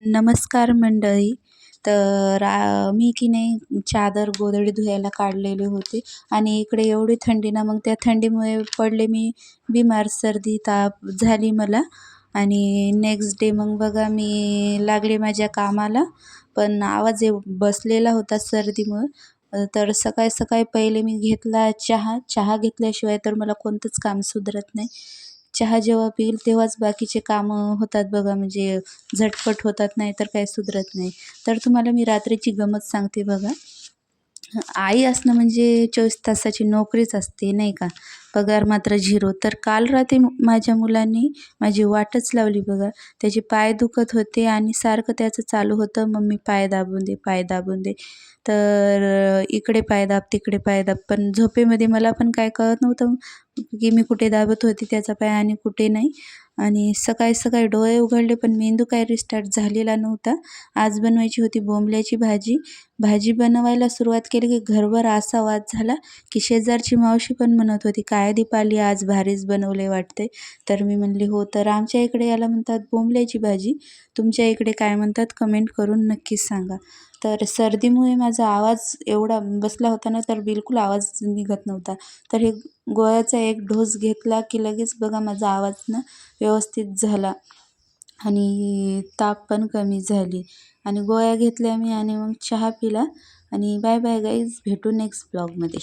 नमस्कार मंडळी. तर मी की नाही चादर गोधडी धुवायला काढलेले होते आणि इकडे एवढी थंडी ना, मग त्या थंडीमुळे पडले मी बिमार. सर्दी ताप झाली मला आणि नेक्स्ट डे मग बघा मी लागले माझ्या कामाला, पण आवाज बसलेला होता सर्दीमुळं. तर सकाळी सकाळी पहिले मी घेतला चहा घेतल्याशिवाय तर मला कोणतंच काम सुधरत नाही. चहा जेव्हा पिईल तेव्हाच बाकीचे कामं होतात बघा, म्हणजे झटपट होतात, नाही तर काही सुधरत नाही. तर तुम्हाला मी रात्रीची गंमत सांगते बघा. आई असणं म्हणजे 24 तासाची नोकरीच असते नाही का. पगार मात्र झिरो. तर काल रात्री माझ्या मुलांनी माझी वाटच लावली बघा. त्याचे पाय दुखत होते आणि सारखं त्याचं चालू होतं, "मम्मी पाय दाबून दे, पाय दाबून दे." तर इकडे पाय दाब, तिकडे पाय दाब. पण झोपेमध्ये मला पण काय कळत नव्हतं की मी कुठे दाबत होती त्याचा पाय आणि कुठे नाही. आणि सकाळी सकाळी डोळे उघडले पण मेंदू काय रिस्टार्ट झालेला नव्हता. आज बनवायची होती बोंबल्याची भाजी. भाजी बनवायला सुरुवात केली की घरभर असा वाद झाला की शेजारची मावशी पण म्हणत होती, "काय दीपाली, आज भारीच बनवले वाटते." तर मी म्हणली, "हो." तर आमच्या इकडे याला म्हणतात बोंबल्याची भाजी. तुमच्या इकडे काय म्हणतात कमेंट करून नक्कीच सांगा. तर सर्दीमुळे माझा आवाज एवढा बसला होता ना, तर बिलकुल आवाज निघत नव्हता. तर हे गोळ्याचा एक डोस घेतला की लगेच बघा माझा आवाज ना व्यवस्थित झाला आणि ताप पण कमी झाली आणि गोळ्या घेतल्या मी आणि मग चहा पिला. आणि बाय बाय गाईज, भेटू नेक्स्ट ब्लॉगमध्ये.